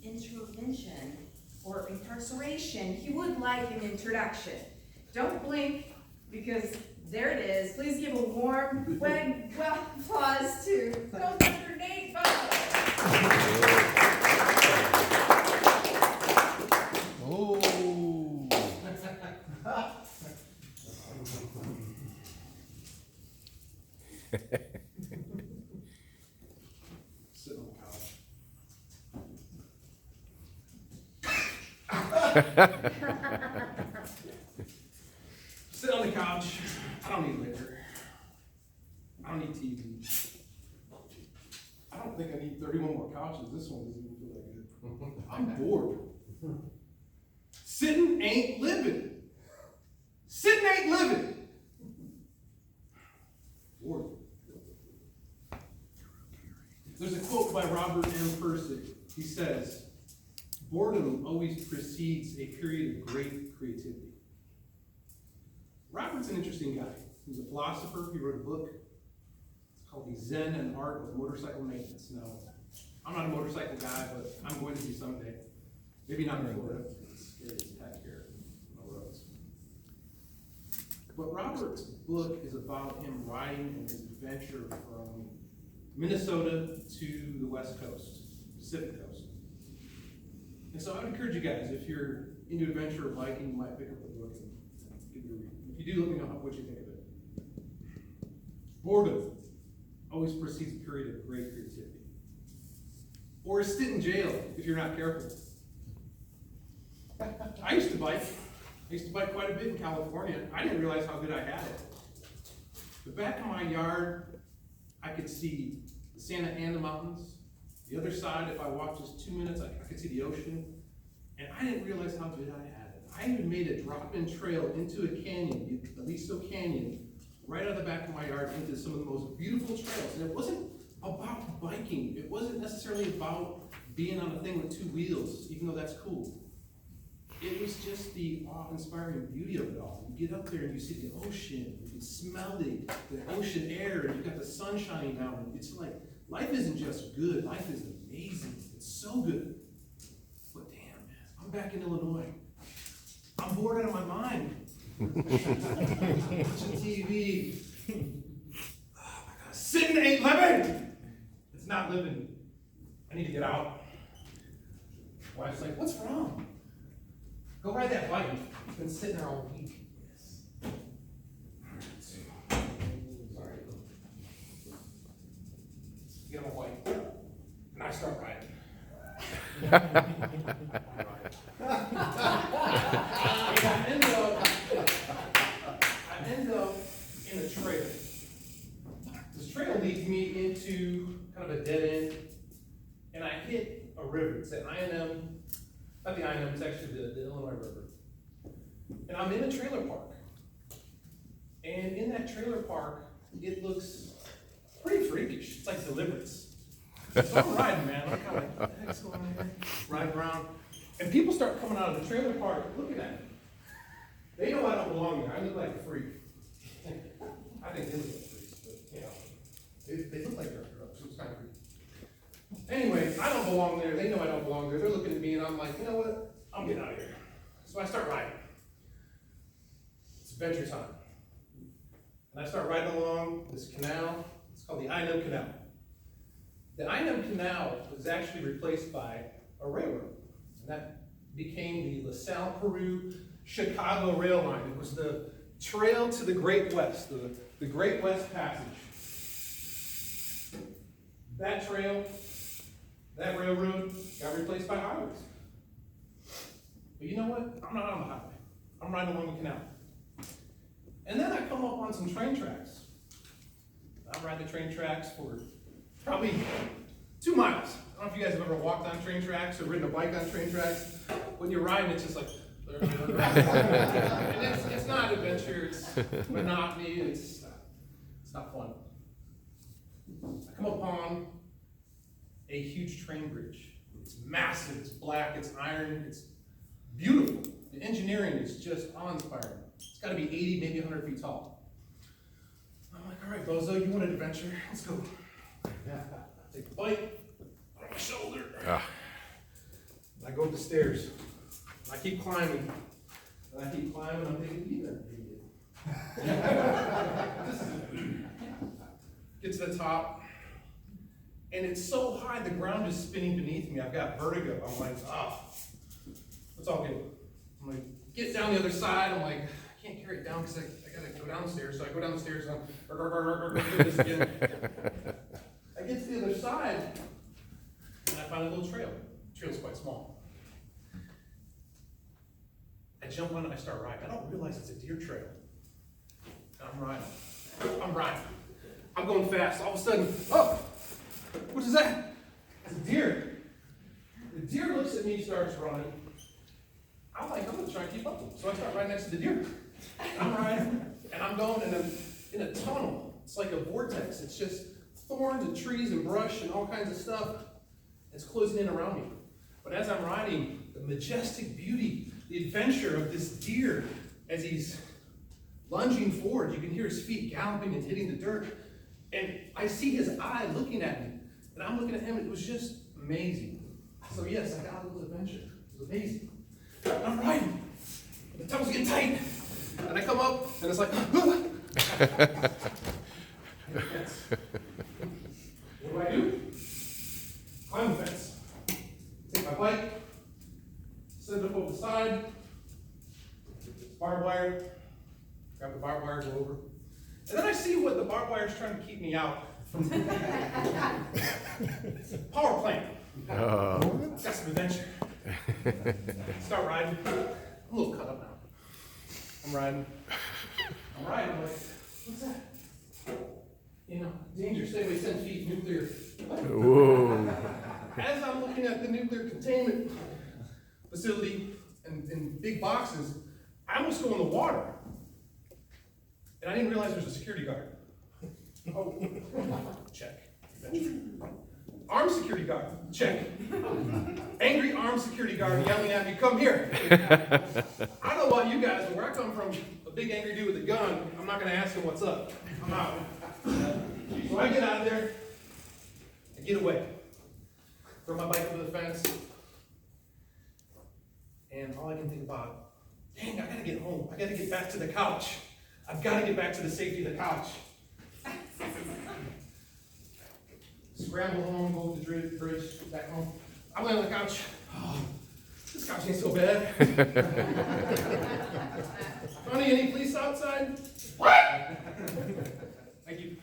intervention or incarceration, he would like an introduction. Don't blink, because there it is. Please give a warm, well applause to Toastmaster Nate Bowe. Oh. Sit on the couch. Sit on the couch. I don't need liquor. I don't need TV. I don't think I need 31 more couches. This one doesn't even feel that good. I'm bored. Sitting ain't living. Sitting ain't living. Bored. There's a quote by Robert M. Pirsig. He says, "Boredom always precedes a period of great creativity." Robert's an interesting guy. He's a philosopher. He wrote a book. It's called The Zen and Art of Motorcycle Maintenance. Now, I'm not a motorcycle guy, but I'm going to be someday. Maybe not in Florida. It's scary as heck here on the roads. But Robert's book is about him riding and his adventure from Minnesota to the West Coast, Pacific Coast. And so I would encourage you guys, if you're into adventure or biking, you might pick up the book and give it a read. If you do, let me know what you think of it. Boredom always precedes a period of great creativity. Or a stint in jail if you're not careful. I used to bike. I used to bike quite a bit in California. I didn't realize how good I had it. The back of my yard, I could see the Santa Ana Mountains. The other side, if I walked just 2 minutes, I could see the ocean. And I didn't realize how good I had it. I even made a drop-in trail into a canyon, the Aliso Canyon, right out of the back of my yard into some of the most beautiful trails. And it wasn't about biking. It wasn't necessarily about being on a thing with 2 wheels, even though that's cool. It was just the awe-inspiring beauty of it all. You get up there and you see the ocean, you can smell the ocean air, and you've got the sun shining down. And it's like, life isn't just good, life is amazing. It's so good. But damn, I'm back in Illinois. I'm bored out of my mind. Watching TV. Oh my God, sitting ain't living. It's not living. I need to get out. Wife's like, what's wrong? Go ride that bike. You've been sitting there all week. Yes. Sorry. Get on my bike. And I start riding. I end up in a trail. This trail leads me into kind of a dead end, and I hit a river. It's an I&M. Not the I&M, it's actually the Illinois River. And I'm in a trailer park. And in that trailer park, it looks pretty freakish. It's like Deliverance. So I'm riding, man. I'm kind of like, what the heck's going on here? Riding around. And people start coming out of the trailer park looking at me. They know I don't belong there. I look like a freak. I think they look like freaks, but you know, they look like they're drugs, so it's kind of creepy. Anyway, I don't belong there. They know I don't belong there. They're looking at me, and I'm like, you know what? I'm getting out of here. So I start riding. It's adventure time. And I start riding along this canal. It's called the I&M Canal. The I&M Canal was actually replaced by a railroad. And that became the LaSalle, Peru, Chicago rail line. It was the trail to the Great West, the Great West Passage. That trail, that railroad got replaced by highways. But you know what? I'm not on the highway. I'm riding along the canal. And then I come up on some train tracks. I ride the train tracks for probably 2 miles. I don't know if you guys have ever walked on train tracks or ridden a bike on train tracks. When you're riding, it's just like, and it's not adventure, it's monotony, it's not fun. I come upon a huge train bridge. It's massive, it's black, it's iron, it's beautiful. The engineering is just awe-inspiring. It's got to be 80, maybe 100 feet tall. I'm like, all right, Bozo, you want an adventure? Let's go. Take the bike on my shoulder. I go up the stairs. I keep climbing. And I keep climbing. I'm thinking, you an idiot. Get to the top. And it's so high, the ground is spinning beneath me. I've got vertigo. I'm like, it's all good. I'm like, get down the other side. I'm like, I can't carry it down because I gotta go downstairs. So I go downstairs and I'm do this again. I get to the other side and I find a little trail. The trail's quite small. I jump on it and I start riding. I don't realize it's a deer trail. And I'm riding. I'm going fast. All of a sudden, what is that? It's a deer. The deer looks at me, starts running. I'm like, I'm gonna try and keep up with him. So I start right next to the deer. I'm riding, and I'm going, and I'm in a tunnel. It's like a vortex. It's just thorns and trees and brush and all kinds of stuff. It's closing in around me. But as I'm riding, the majestic beauty, the adventure of this deer, as he's lunging forward, you can hear his feet galloping and hitting the dirt. And I see his eye looking at me, and I'm looking at him. It was just amazing. So yes, I got a little adventure. It was amazing. And I'm riding. The tunnel's getting tight. And I come up, and it's like, What do? Climb the fence. Take my bike, set it up over the side, barbed wire, grab the barbed wire, go over. And then I see what the barbed wire is trying to keep me out from. Power plant. Got some adventure. Start riding. I'm a little cut up now. I'm riding. I'm like, what's that? Danger, stay away 10 feet, nuclear. Whoa. As I'm looking at the nuclear containment facility and big boxes, I almost go in the water. And I didn't realize there was a security guard. Check. Armed security guard, check. Angry armed security guard yelling at me, come here. I don't know about you guys, but where I come from, a big angry dude with a gun, I'm not gonna ask him what's up. I'm out. So I get out of there, I get away. Throw my bike over the fence, and all I can think about, dang, I gotta get home. I gotta get back to the couch. I've gotta get back to the safety of the couch. Scramble home, go to the bridge, back home. I lay on the couch. This couch ain't so bad. Honey, any police outside? What? Thank you.